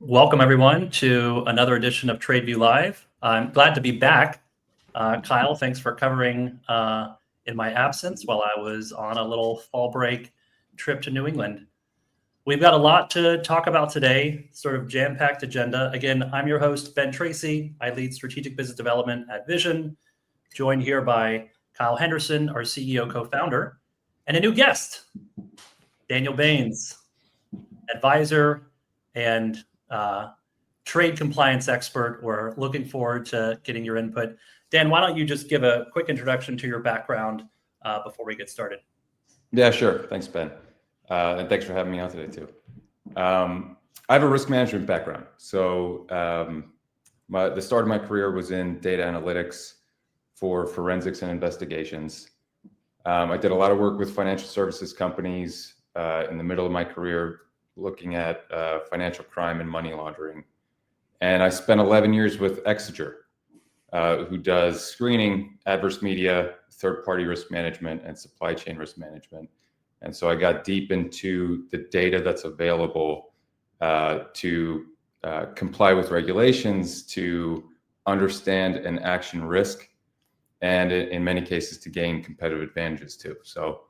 Welcome, everyone, to another edition of TradeView Live. I'm glad to be back. Kyle, thanks for covering in my absence while I was on a little fall break trip to New England. We've got a lot to talk about today, sort of jam-packed agenda. Again, I'm your host, Ben Tracy. I lead strategic business development at Vizion, joined here by Kyle Henderson, our CEO co-founder, and a new guest, Daniel Baines, advisor and trade compliance expert. We're looking forward to getting your input. Dan, why don't you just give a quick introduction to your background before we get started? Yeah, sure. Thanks, Ben. And thanks for having me on today, too. I have a risk management background. So the start of my career was in data analytics for forensics and investigations. I did a lot of work with financial services companies in the middle of my career, looking at financial crime and money laundering. And I spent 11 years with Exeger, who does screening, adverse media, third-party risk management, and supply chain risk management. And so I got deep into the data that's available to comply with regulations, to understand and action risk, and in many cases to gain competitive advantages too. So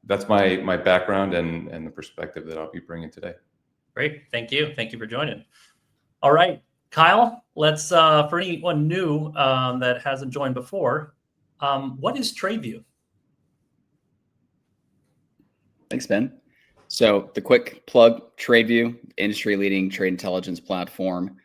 that's my background and the perspective that I'll be bringing today. Great. Thank you. Thank you for joining. All right, Kyle, let's, for anyone new that hasn't joined before, what is TradeView? Thanks, Ben. So the quick plug, TradeView, industry-leading trade intelligence platform.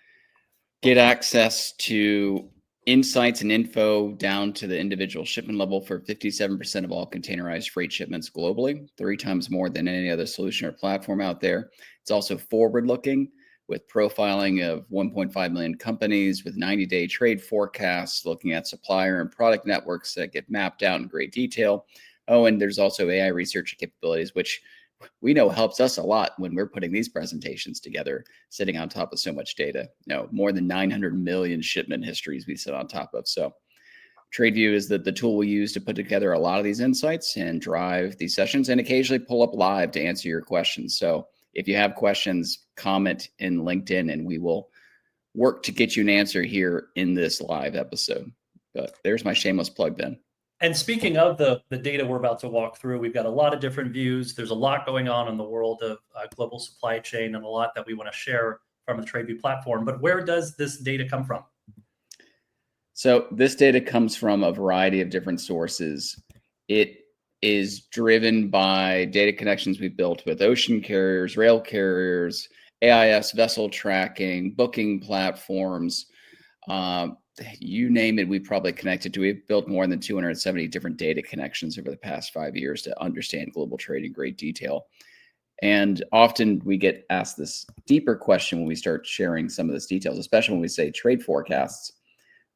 Get access to insights and info down to the individual shipment level for 57% of all containerized freight shipments globally, 3 times more than any other solution or platform out there. It's also forward-looking with profiling of 1.5 million companies with 90-day trade forecasts, looking at supplier and product networks that get mapped out in great detail. Oh, and there's also AI research capabilities, which we know helps us a lot when we're putting these presentations together, sitting on top of so much data. More than 900 million shipment histories we sit on top of. So TradeView is the tool we use to put together a lot of these insights and drive these sessions and occasionally pull up live to answer your questions. So if you have questions, comment in LinkedIn and we will work to get you an answer here in this live episode. But there's my shameless plug, Ben. And speaking of the data we're about to walk through, we've got a lot of different views. There's a lot going on in the world of global supply chain and a lot that we want to share from the TradeView platform. But where does this data come from? So this data comes from a variety of different sources. It is driven by data connections we've built with ocean carriers, rail carriers, AIS vessel tracking, booking platforms, you name it, we probably connected to. We've built more than 270 different data connections over the past 5 years to understand global trade in great detail. And often we get asked this deeper question when we start sharing some of these details, especially when we say trade forecasts.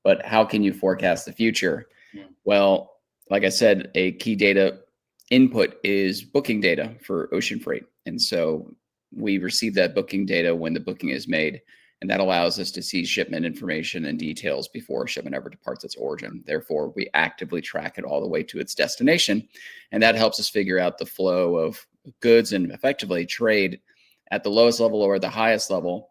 But how can you forecast the future? Yeah. Well, like I said, a key data input is booking data for ocean freight. And so we receive that booking data when the booking is made. And that allows us to see shipment information and details before a shipment ever departs its origin. Therefore, we actively track it all the way to its destination. And that helps us figure out the flow of goods and effectively trade at the lowest level or the highest level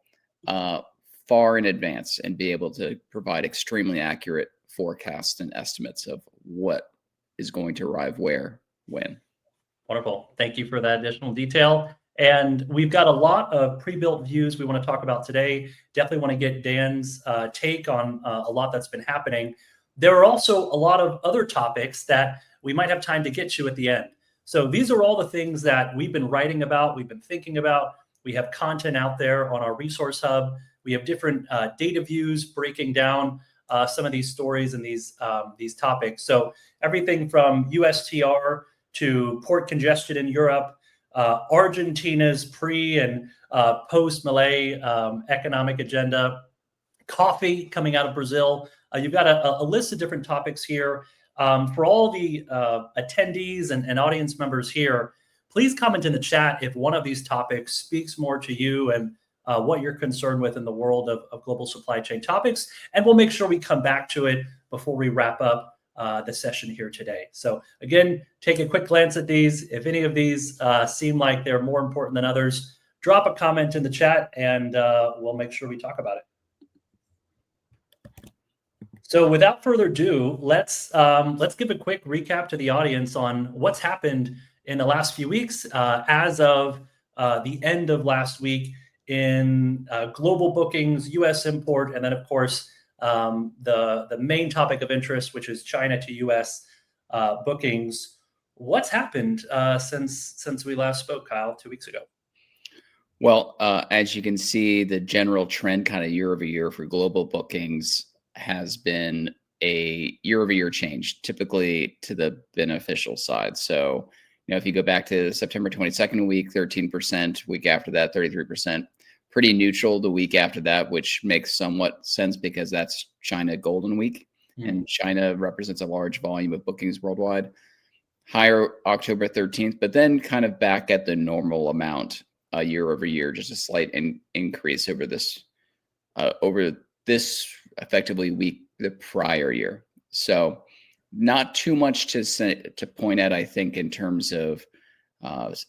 far in advance and be able to provide extremely accurate forecasts and estimates of what is going to arrive where, when. Wonderful. Thank you for that additional detail. And we've got a lot of pre-built views we want to talk about today. Definitely want to get Dan's take on a lot that's been happening. There are also a lot of other topics that we might have time to get to at the end. So these are all the things that we've been writing about, we've been thinking about. We have content out there on our resource hub. We have different data views breaking down some of these stories and these topics. So everything from USTR to port congestion in Europe, Argentina's pre and post Malay economic agenda, coffee coming out of Brazil. You've got a list of different topics here. For all the attendees and audience members here, please comment in the chat if one of these topics speaks more to you and what you're concerned with in the world of global supply chain topics. And we'll make sure we come back to it before we wrap up the session here today. So again, take a quick glance at these. If any of these seem like they're more important than others, drop a comment in the chat, and we'll make sure we talk about it. So without further ado, let's give a quick recap to the audience on what's happened in the last few weeks as of the end of last week in global bookings, U.S. import, and then, of course, the main topic of interest, which is China to U.S. Bookings. What's happened since we last spoke, Kyle, 2 weeks ago? Well, as you can see, the general trend kind of year over year for global bookings has been a year-over-year change, typically to the beneficial side. So, if you go back to September 22nd week, 13%, week after that, 33%, pretty neutral the week after that, which makes somewhat sense because that's China Golden Week, and China represents a large volume of bookings worldwide. Higher October 13th, but then kind of back at the normal amount year over year, just a slight increase over this effectively week the prior year. So not too much to point at, I think, in terms of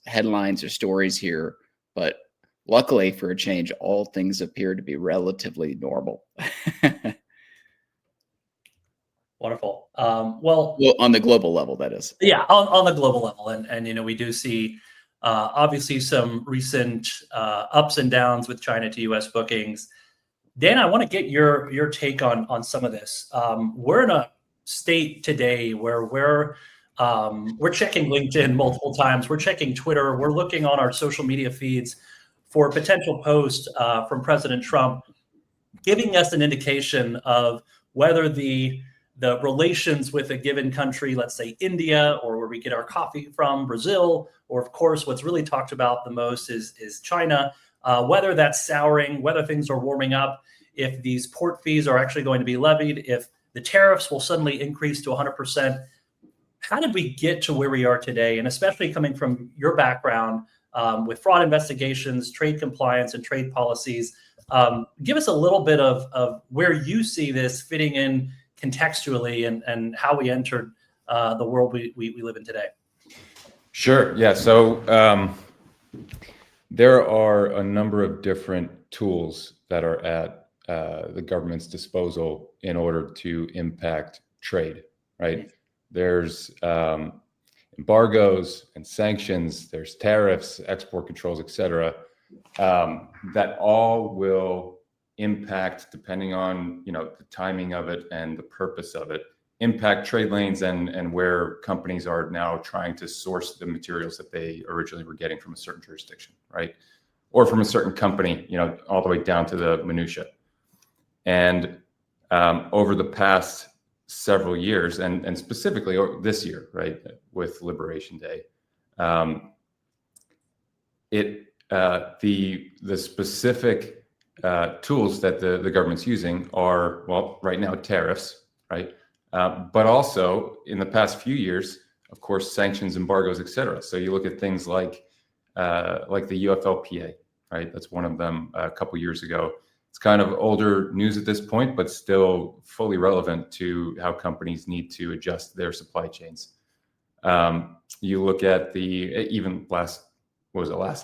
headlines or stories here, but luckily for a change, all things appear to be relatively normal. Wonderful. Well, on the global level, that is. Yeah, on the global level, and we do see obviously some recent ups and downs with China to U.S. bookings. Dan, I want to get your take on some of this. We're in a state today where we're checking LinkedIn multiple times. We're checking Twitter. We're looking on our social media feeds for potential posts from President Trump, giving us an indication of whether the relations with a given country, let's say India, or where we get our coffee from, Brazil, or of course, what's really talked about the most is China, whether that's souring, whether things are warming up, if these port fees are actually going to be levied, if the tariffs will suddenly increase to 100%. How did we get to where we are today? And especially coming from your background with fraud investigations, trade compliance, and trade policies, give us a little bit of where you see this fitting in contextually and how we entered the world we live in today. Sure. Yeah. So there are a number of different tools that are at the government's disposal in order to impact trade, right? There's embargoes and sanctions, there's tariffs, export controls, et cetera, that all will impact, depending on the timing of it and the purpose of it, impact trade lanes and where companies are now trying to source the materials that they originally were getting from a certain jurisdiction, right? Or from a certain company, all the way down to the minutia. And over the past several years, and specifically this year, right, with Liberation Day, the specific tools that the government's using are, well, right now, tariffs, right? But also in the past few years, of course, sanctions, embargoes, et cetera. So you look at things like the UFLPA, right? That's one of them a couple years ago. It's kind of older news at this point, but still fully relevant to how companies need to adjust their supply chains. You look at even last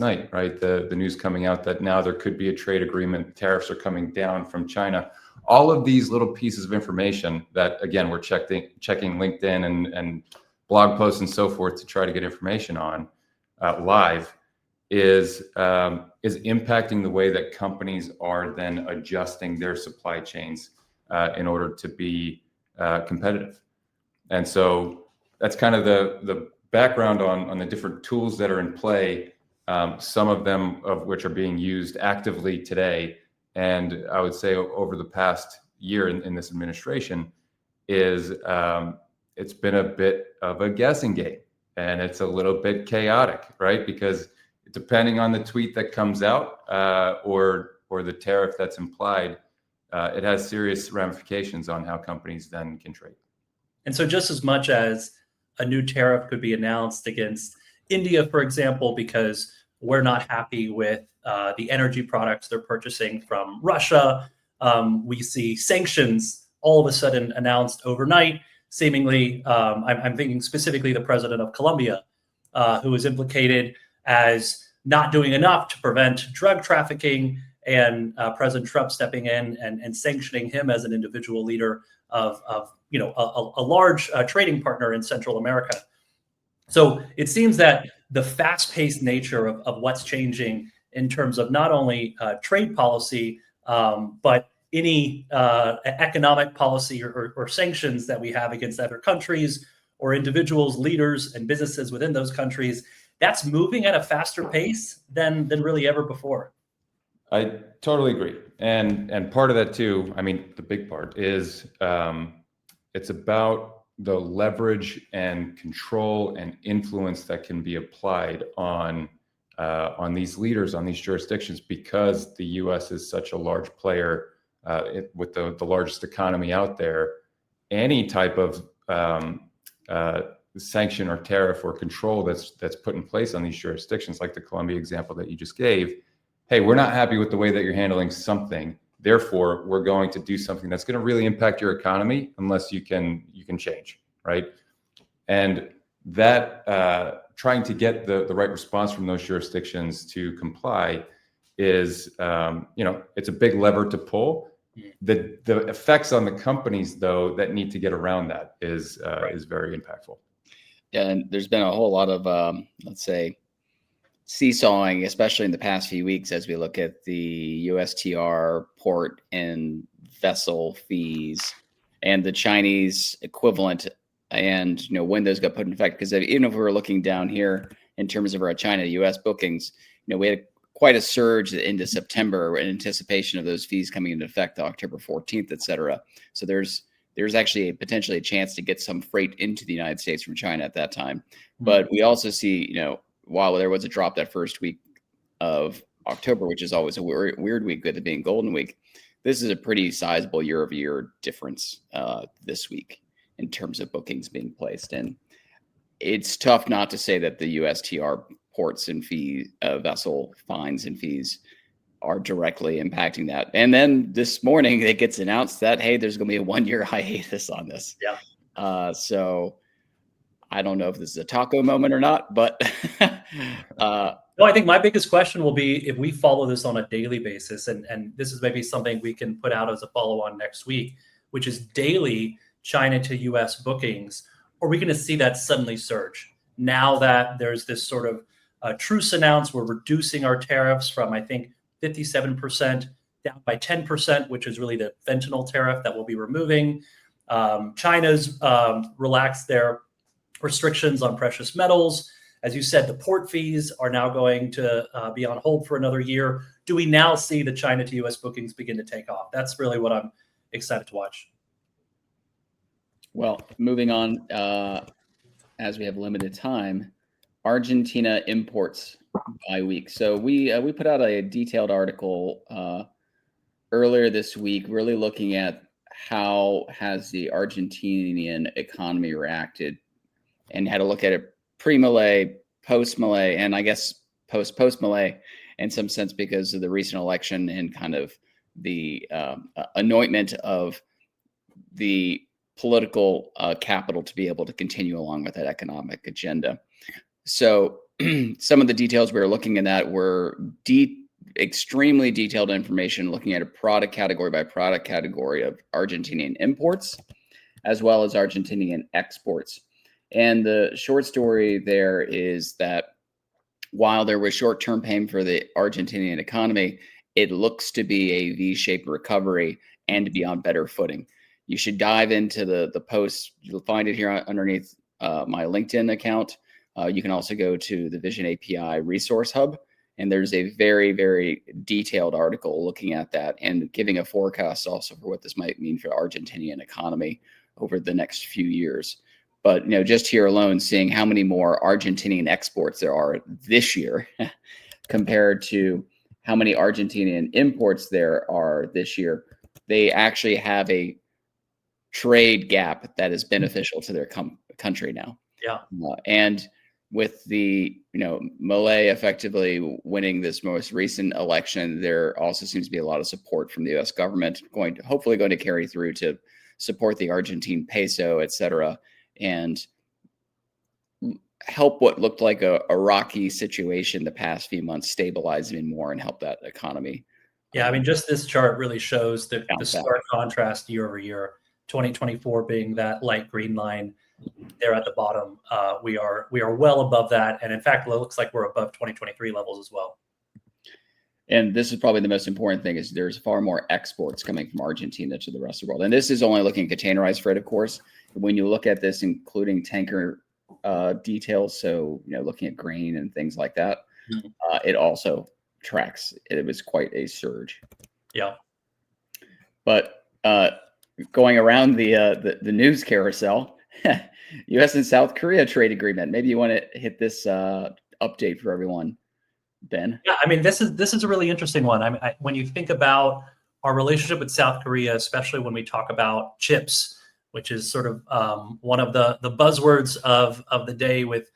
night, right? The news coming out that now there could be a trade agreement, tariffs are coming down from China. All of these little pieces of information that, again, we're checking LinkedIn and blog posts and so forth to try to get information on live is impacting the way that companies are then adjusting their supply chains in order to be competitive. And so that's kind of the background on the different tools that are in play, some of them of which are being used actively today. And I would say over the past year in this administration it's been a bit of a guessing game, and it's a little bit chaotic, right? Because depending on the tweet that comes out or the tariff that's implied, it has serious ramifications on how companies then can trade. And so just as much as a new tariff could be announced against India, for example, because we're not happy with the energy products they're purchasing from Russia, we see sanctions all of a sudden announced overnight, seemingly. I'm thinking specifically the president of Colombia, who was implicated as not doing enough to prevent drug trafficking, and President Trump stepping in and sanctioning him as an individual leader of a large trading partner in Central America. So it seems that the fast-paced nature of what's changing in terms of not only trade policy, but any economic policy or sanctions that we have against other countries or individuals, leaders, and businesses within those countries, that's moving at a faster pace than really ever before. I totally agree. And part of that too, I mean, the big part is it's about the leverage and control and influence that can be applied on these leaders, on these jurisdictions, because the U.S. is such a large player with the largest economy out there. Any type of sanction or tariff or control that's put in place on these jurisdictions, like the Colombia example that you just gave, hey, we're not happy with the way that you're handling something. Therefore, we're going to do something that's going to really impact your economy unless you can change, right? And that trying to get the right response from those jurisdictions to comply is, it's a big lever to pull. The effects on the companies, though, that need to get around that is very impactful. Yeah, and there's been a whole lot of, let's say, seesawing, especially in the past few weeks, as we look at the USTR port and vessel fees and the Chinese equivalent, and when those got put in effect. Because even if we were looking down here in terms of our China-US bookings, we had quite a surge into September in anticipation of those fees coming into effect October 14th, et cetera. So there's actually potentially a chance to get some freight into the United States from China at that time. But we also see, while there was a drop that first week of October, which is always a weird week with it being Golden Week, this is a pretty sizable year-over-year difference this week in terms of bookings being placed. And it's tough not to say that the USTR ports and fee vessel fines and fees are directly impacting that. And then this morning it gets announced that, hey, there's going to be a 1-year hiatus on this. Yeah. So I don't know if this is a taco moment or not, but no, I think my biggest question will be if we follow this on a daily basis, and this is maybe something we can put out as a follow-on next week, which is daily China to US bookings. Are we going to see that suddenly surge now that there's this sort of truce announced? We're reducing our tariffs from, I think, 57% down by 10%, which is really the fentanyl tariff that we'll be removing. China's relaxed their restrictions on precious metals. As you said, the port fees are now going to be on hold for another year. Do we now see the China to US bookings begin to take off? That's really what I'm excited to watch. Well, moving on, as we have limited time, Argentina imports by week. So we put out a detailed article earlier this week, really looking at how has the Argentinian economy reacted, and had a look at it pre-Milei, post-Milei, and I guess post-Milei in some sense because of the recent election and kind of the anointment of the political capital to be able to continue along with that economic agenda. So some of the details we were looking at that were extremely detailed information, looking at a product category by product category of Argentinian imports, as well as Argentinian exports. And the short story there is that while there was short-term pain for the Argentinian economy, it looks to be a V-shaped recovery and to be on better footing. You should dive into the post. You'll find it here underneath my LinkedIn account. You can also go to the Vizion API Resource Hub, and there's a very, very detailed article looking at that and giving a forecast also for what this might mean for the Argentinian economy over the next few years. But just here alone, seeing how many more Argentinian exports there are this year compared to how many Argentinian imports there are this year, they actually have a trade gap that is beneficial to their country now. Yeah. And with the, Milei effectively winning this most recent election, there also seems to be a lot of support from the U.S. government hopefully going to carry through to support the Argentine peso, et cetera. And help what looked like a rocky situation the past few months stabilize even more and help that economy. Yeah, I mean, just this chart really shows the Bounce back. stark contrast year over year. 2024 being that light green line there at the bottom. We are well above that, and in fact, it looks like we're above 2023 levels as well. And this is probably the most important thing: is there's far more exports coming from Argentina to the rest of the world. And this is only looking at containerized freight, of course. When you look at this, including tanker details, so looking at grain and things like that, it also tracks. It was quite a surge. Yeah. But going around the news carousel, U.S. and South Korea trade agreement. Maybe you want to hit this update for everyone, Ben. Yeah, I mean, this is a really interesting one. I mean, when you think about our relationship with South Korea, especially when we talk about chips, which is sort of one of the buzzwords of the day with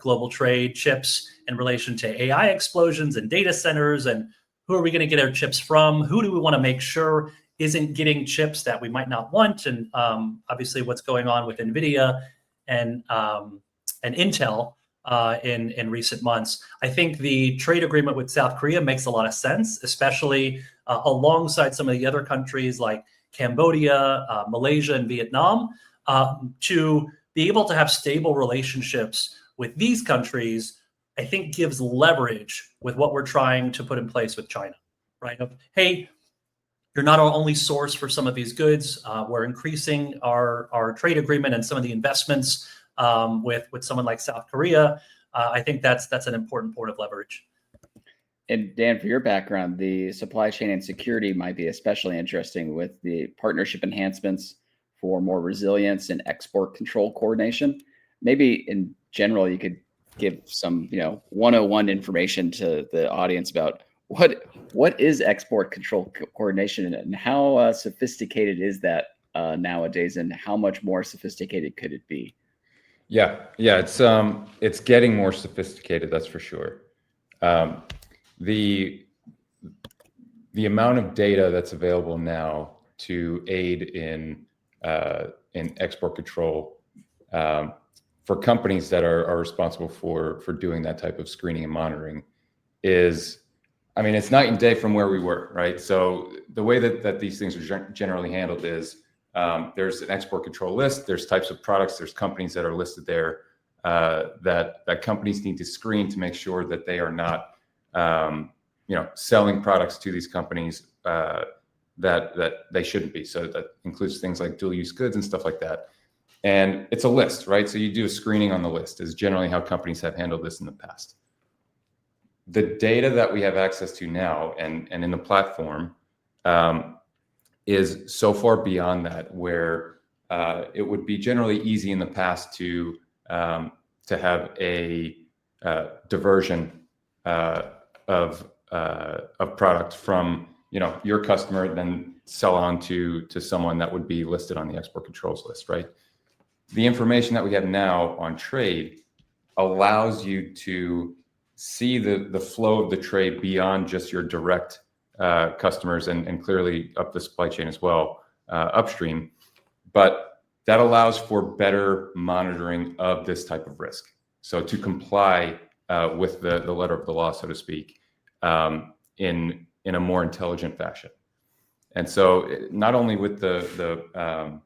global trade, chips in relation to AI explosions and data centers, and who are we going to get our chips from? Who do we want to make sure isn't getting chips that we might not want? And obviously, what's going on with NVIDIA and Intel in recent months. I think the trade agreement with South Korea makes a lot of sense, especially alongside some of the other countries like Cambodia, Malaysia, and Vietnam, to be able to have stable relationships with these countries, I think gives leverage with what we're trying to put in place with China, right? Hey, you're not our only source for some of these goods. We're increasing our trade agreement and some of the investments with someone like South Korea. I think that's an important point of leverage. And Dan, for your background, the supply chain and security might be especially interesting with the partnership enhancements for more resilience and export control coordination. Maybe in general, you could give some 101 information to the audience about what is export control coordination and how sophisticated is that nowadays, and how much more sophisticated could it be? Yeah, it's getting more sophisticated, that's for sure. The amount of data that's available now to aid in export control for companies that are responsible for doing that type of screening and monitoring is, I mean, it's night and day from where we were, right? So the way that these things are generally handled is there's an export control list, there's types of products, there's companies that are listed there that companies need to screen to make sure that they are not selling products to these companies that they shouldn't be. So that includes things like dual use goods and stuff like that. And it's a list, right? So you do a screening on the list is generally how companies have handled this in the past. The data that we have access to now and in the platform is so far beyond that, where it would be generally easy in the past to have a diversion of product from your customer, then sell on to someone that would be listed on the export controls list, right? The information that we have now on trade allows you to see the flow of the trade beyond just your direct customers and clearly up the supply chain as well, upstream. But that allows for better monitoring of this type of risk. So to comply with the letter of the law, so to speak, in a more intelligent fashion. And so not only with the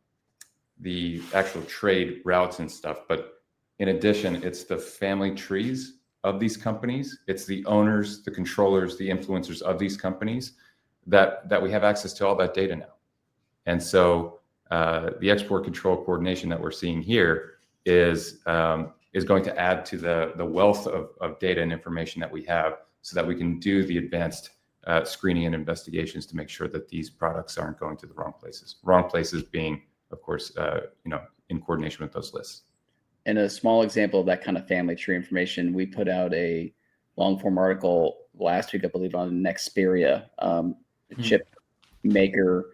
actual trade routes and stuff, but in addition, it's the family trees of these companies. It's the owners, the controllers, the influencers of these companies that we have access to all that data now. And so the export control coordination that we're seeing here is going to add to the wealth of data and information that we have, so that we can do the advanced screening and investigations to make sure that these products aren't going to the wrong places. Wrong places being, of course, in coordination with those lists. And a small example of that kind of family tree information, we put out a long form article last week, I believe, on Nexperia, chip maker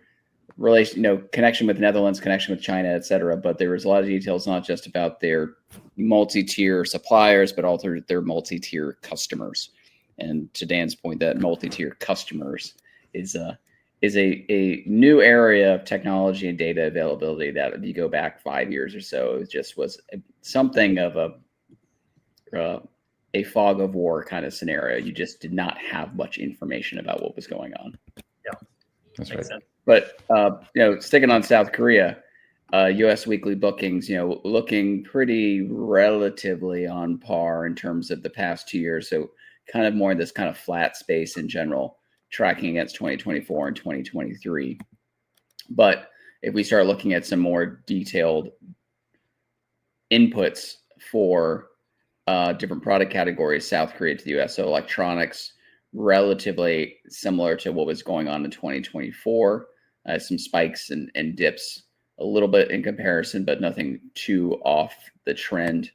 relation, connection with Netherlands, connection with China, et cetera. But there was a lot of details, not just about their multi-tier suppliers, but also their multi-tier customers. And to Dan's point, that multi-tier customers is a new area of technology and data availability that, if you go back 5 years or so, it just was something of a fog of war kind of scenario. You just did not have much information about what was going on. Yeah, That's makes right. sense. But sticking on South Korea, U.S. weekly bookings, looking pretty relatively on par in terms of the past 2 years. So kind of more in this kind of flat space in general, tracking against 2024 and 2023. But if we start looking at some more detailed inputs for different product categories, South Korea to the U.S., so electronics, relatively similar to what was going on in 2024, some spikes and dips a little bit in comparison, but nothing too off the trend.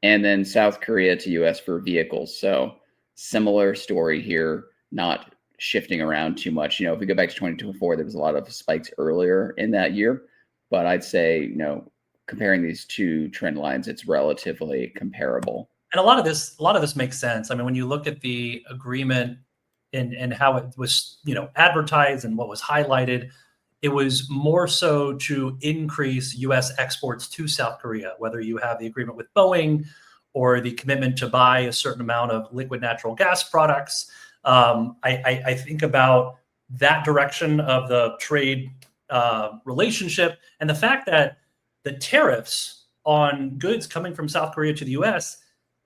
And then South Korea to US for vehicles. So similar story here, not shifting around too much. If we go back to 2024, there was a lot of spikes earlier in that year, but I'd say, comparing these two trend lines, it's relatively comparable. And a lot of this makes sense. I mean, when you look at the agreement and how it was, advertised and what was highlighted, it was more so to increase U.S. exports to South Korea, whether you have the agreement with Boeing or the commitment to buy a certain amount of liquid natural gas products. I think about that direction of the trade relationship and the fact that the tariffs on goods coming from South Korea to the U.S.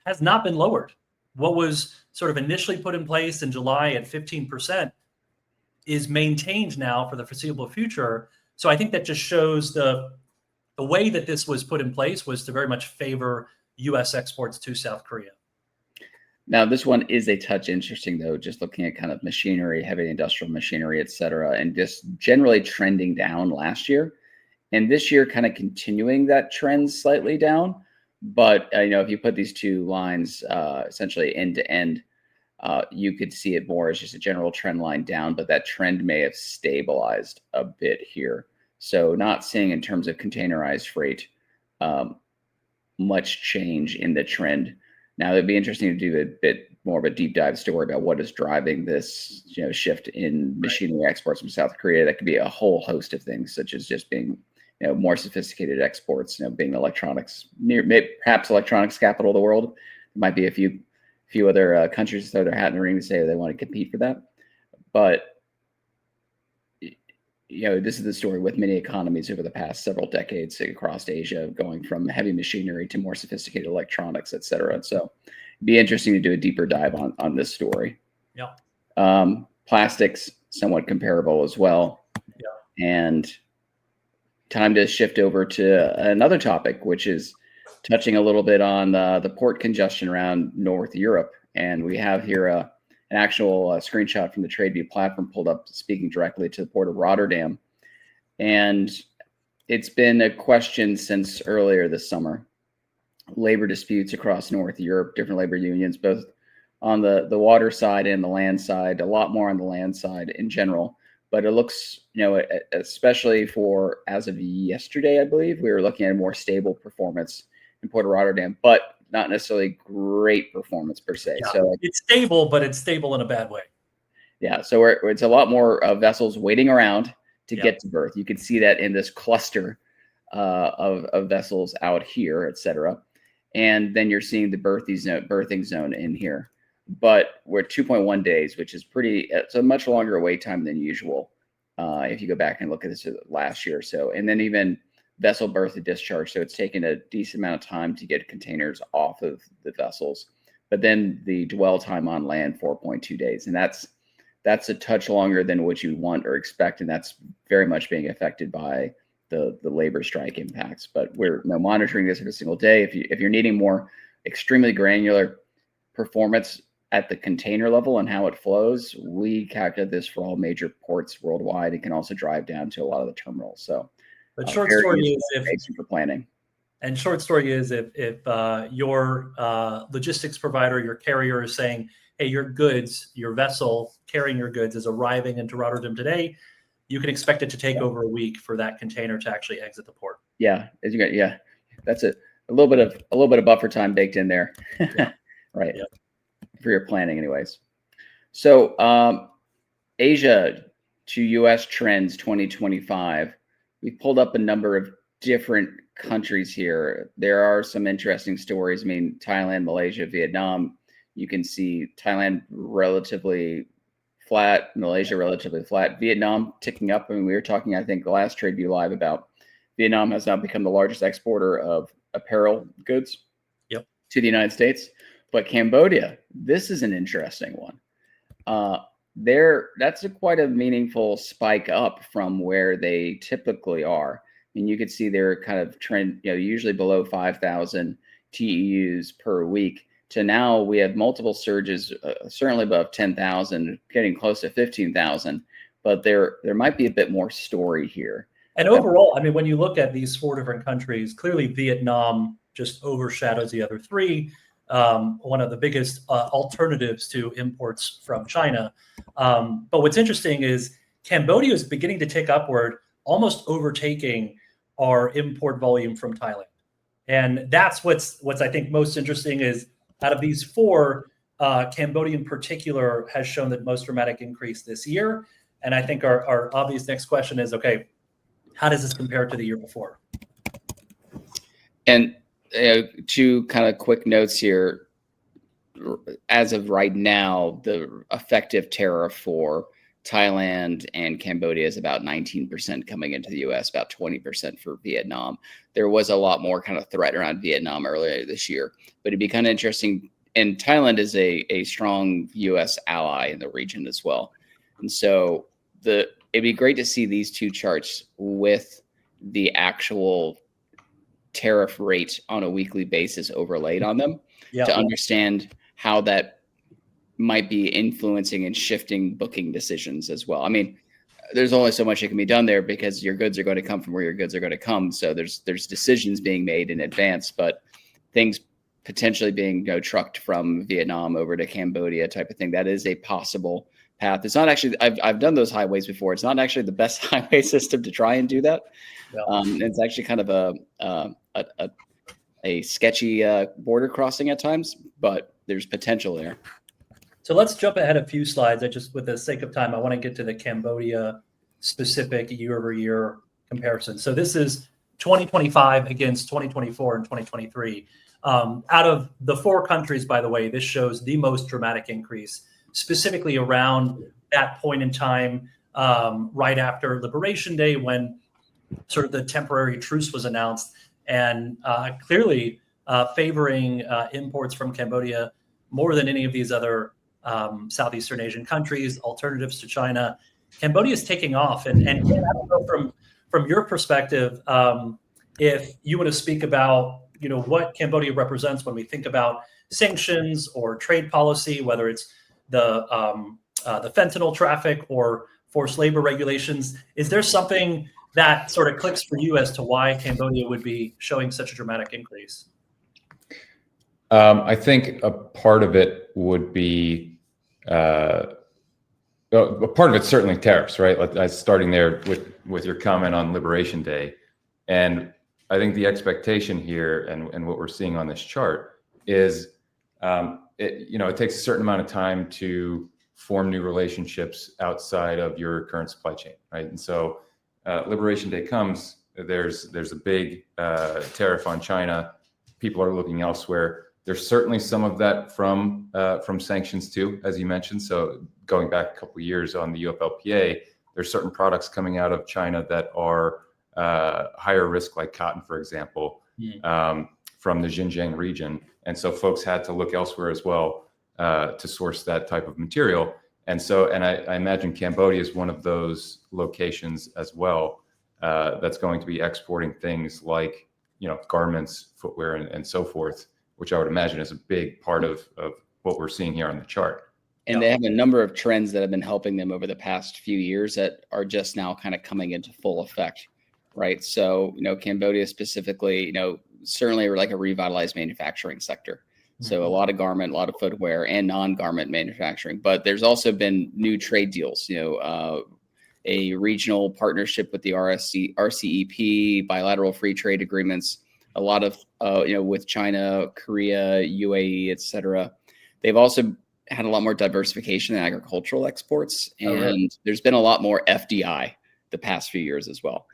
has not been lowered. What was sort of initially put in place in July at 15% is maintained now for the foreseeable future. So I think that just shows the way that this was put in place was to very much favor U.S. exports to South Korea. Now, this one is a touch interesting, though, just looking at kind of machinery, heavy industrial machinery, et cetera, and just generally trending down last year. And this year kind of continuing that trend slightly down. But, if you put these two lines essentially end to end, you could see it more as just a general trend line down, but that trend may have stabilized a bit here. So not seeing in terms of containerized freight much change in the trend. Now, it'd be interesting to do a bit more of a deep dive story about what is driving this shift in machinery exports from South Korea. That could be a whole host of things, such as just being more sophisticated exports, being electronics, perhaps electronics capital of the world. There might be a few other countries throw their hat in the ring to say they want to compete for that. But, this is the story with many economies over the past several decades across Asia, going from heavy machinery to more sophisticated electronics, et cetera. And so it'd be interesting to do a deeper dive on this story. Yeah. Plastics, somewhat comparable as well. Yeah. And time to shift over to another topic, which is touching a little bit on the port congestion around North Europe. And we have here an actual screenshot from the TradeView platform pulled up, speaking directly to the port of Rotterdam. And it's been a question since earlier this summer. Labor disputes across North Europe, different labor unions, both on the water side and the land side, a lot more on the land side in general. But it looks, especially for as of yesterday, I believe, we were looking at a more stable performance in Port of Rotterdam, but not necessarily great performance per se. Yeah, so it's stable, but it's stable in a bad way. Yeah, so it's a lot more vessels waiting around to get to berth. You can see that in this cluster of vessels out here, et cetera. And then you're seeing the berthing zone in here. But we're 2.1 days, which is it's a much longer wait time than usual if you go back and look at this last year or so. And then even vessel berth to discharge. So it's taken a decent amount of time to get containers off of the vessels. But then the dwell time on land, 4.2 days. And that's a touch longer than what you want or expect. And that's very much being affected by the labor strike impacts. But we're monitoring this every single day. If you're needing more extremely granular performance at the container level and how it flows, we calculate this for all major ports worldwide. It can also drive down to a lot of the terminals. So, but short story is for planning. And short story is if your logistics provider, your carrier is saying, hey, your goods, your vessel carrying your goods is arriving into Rotterdam today, you can expect it to take over a week for that container to actually exit the port. Yeah, that's a little bit of buffer time baked in there, right? Yeah. For your planning, anyways. So Asia to U.S. trends 2025. We pulled up a number of different countries here. There are some interesting stories. I mean, Thailand, Malaysia, Vietnam. You can see Thailand relatively flat, Malaysia relatively flat, Vietnam ticking up. I mean, we were talking, I think, the last TradeView Live about Vietnam has now become the largest exporter of apparel goods to the United States. But Cambodia, this is an interesting one. That's quite a meaningful spike up from where they typically are. And you could see they're kind of trend, usually below 5,000 TEUs per week. To now, we have multiple surges, certainly above 10,000, getting close to 15,000. But there might be a bit more story here. And overall, I mean, when you look at these 4 different countries, clearly Vietnam just overshadows the other 3. One of the biggest alternatives to imports from China. But what's interesting is Cambodia is beginning to tick upward, almost overtaking our import volume from Thailand. And that's what's I think most interesting is out of these 4, Cambodia in particular has shown the most dramatic increase this year. And I think our obvious next question is, okay, how does this compare to the year before? And 2 kind of quick notes here. As of right now, the effective tariff for Thailand and Cambodia is about 19% coming into the U.S., about 20% for Vietnam. There was a lot more kind of threat around Vietnam earlier this year, but it'd be kind of interesting. And Thailand is a strong U.S. ally in the region as well. And so it'd be great to see these 2 charts with the actual tariff rate on a weekly basis overlaid on them to understand how that might be influencing and shifting booking decisions as well. I mean, there's only so much that can be done there because your goods are going to come from where your goods are going to come. So there's decisions being made in advance, but things potentially being trucked from Vietnam over to Cambodia type of thing. That is a possible path. It's not actually, I've done those highways before. It's not actually the best highway system to try and do that. It's actually kind of a sketchy border crossing at times, but there's potential there. So let's jump ahead a few slides. With the sake of time, I want to get to the Cambodia specific year-over-year comparison. So this is 2025 against 2024 and 2023. Out of the 4 countries, by the way, this shows the most dramatic increase, specifically around that point in time, right after Liberation Day, when sort of the temporary truce was announced, and clearly favoring imports from Cambodia more than any of these other Southeastern Asian countries, alternatives to China. Cambodia is taking off. And I don't know from your perspective, if you want to speak about, what Cambodia represents when we think about sanctions or trade policy, whether it's the fentanyl traffic or forced labor regulations. Is there something that sort of clicks for you as to why Cambodia would be showing such a dramatic increase? I think a part of it would be, a part of it's certainly tariffs, right? Starting there with your comment on Liberation Day. And I think the expectation here and what we're seeing on this chart is, it takes a certain amount of time to form new relationships outside of your current supply chain, right? And so Liberation Day comes, there's a big tariff on China. People are looking elsewhere. There's certainly some of that from sanctions too, as you mentioned. So going back a couple of years on the UFLPA, there's certain products coming out of China that are higher risk, like cotton, for example, from the Xinjiang region. And so folks had to look elsewhere as well to source that type of material. And so, I imagine Cambodia is one of those locations as well that's going to be exporting things like, garments, footwear, and so forth, which I would imagine is a big part of what we're seeing here on the chart. And they have a number of trends that have been helping them over the past few years that are just now kind of coming into full effect, right? So, Cambodia specifically, certainly like a revitalized manufacturing sector. So a lot of garment, a lot of footwear, and non-garment manufacturing. But there's also been new trade deals, a regional partnership with the RCEP, bilateral free trade agreements, a lot of, with China, Korea, UAE, et cetera. They've also had a lot more diversification in agricultural exports. And there's been a lot more FDI the past few years as well.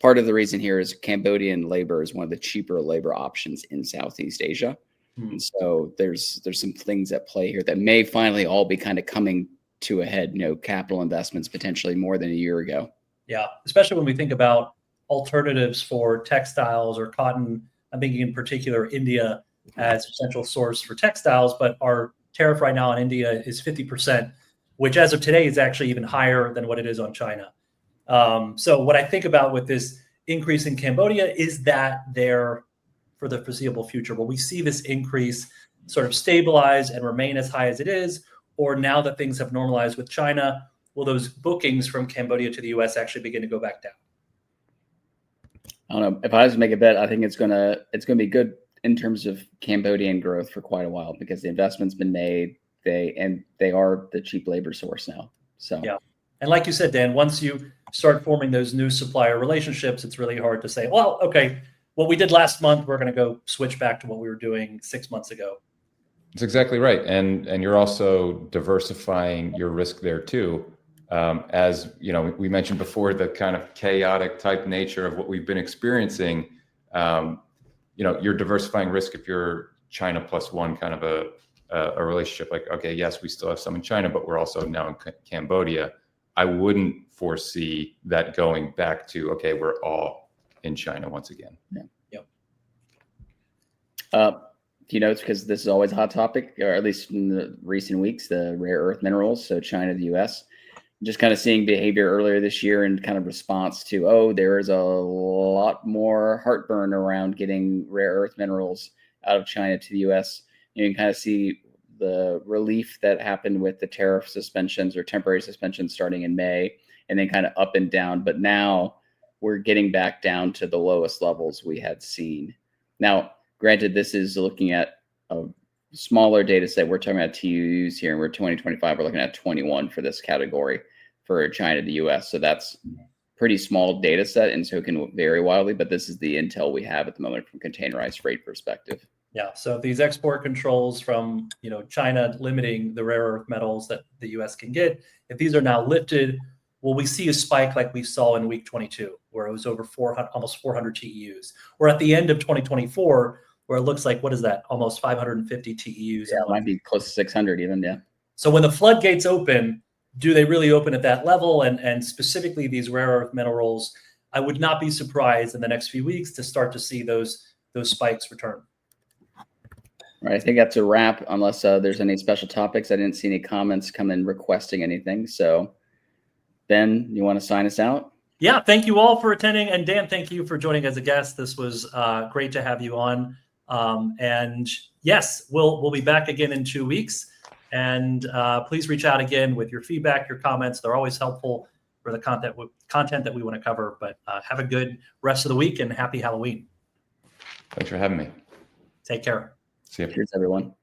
part of the reason here is Cambodian labor is one of the cheaper labor options in Southeast Asia. And so there's some things at play here that may finally all be kind of coming to a head, capital investments potentially more than a year ago. Yeah, especially when we think about alternatives for textiles or cotton. I'm thinking in particular India as a potential source for textiles, but our tariff right now on India is 50%, which as of today is actually even higher than what it is on China. So what I think about with this increase in Cambodia is that there for the foreseeable future, will we see this increase sort of stabilize and remain as high as it is? Or now that things have normalized with China, will those bookings from Cambodia to the US actually begin to go back down? I don't know. If I was to make a bet, I think it's gonna be good in terms of Cambodian growth for quite a while because the investment's been made. They are the cheap labor source now. So yeah. And like you said, Dan, once you start forming those new supplier relationships, it's really hard to say, well, okay, what we did last month, we're going to go switch back to what we were doing 6 months ago. That's exactly right. And you're also diversifying your risk there too. As we mentioned before, the kind of chaotic type nature of what we've been experiencing, you're diversifying risk if you're China plus one kind of a relationship. Like, okay, yes, we still have some in China, but we're also now in Cambodia. I wouldn't foresee that going back to, okay, we're all in China once again. Yeah. Yep. It's because this is always a hot topic, or at least in the recent weeks, the rare earth minerals. So China, the US, just kind of seeing behavior earlier this year in kind of response to, there is a lot more heartburn around getting rare earth minerals out of China to the US. You can kind of see the relief that happened with the tariff suspensions or temporary suspensions starting in May, and then kind of up and down. But now we're getting back down to the lowest levels we had seen. Now, granted, this is looking at a smaller data set. We're talking about TUUs here, and we're 2025. We're looking at 21 for this category for China, the US. So that's pretty small data set, and so it can vary wildly. But this is the intel we have at the moment from containerized freight perspective. Yeah. So these export controls from China limiting the rare earth metals that the US can get, if these are now lifted, will we see a spike like we saw in week 22, where it was over 400, almost 400 TEUs? Or at the end of 2024, where it looks like, what is that? Almost 550 TEUs. Yeah, it might be close to 600 even, yeah. So when the floodgates open, do they really open at that level? And specifically these rare earth minerals, I would not be surprised in the next few weeks to start to see those spikes return. All right, I think that's a wrap, unless there's any special topics. I didn't see any comments come in requesting anything. So Ben, you want to sign us out? Yeah, thank you all for attending. And Dan, thank you for joining as a guest. This was great to have you on. And yes, we'll be back again in 2 weeks. And please reach out again with your feedback, your comments. They're always helpful for the content that we want to cover. But have a good rest of the week and happy Halloween. Thanks for having me. Take care. See you. Cheers, everyone.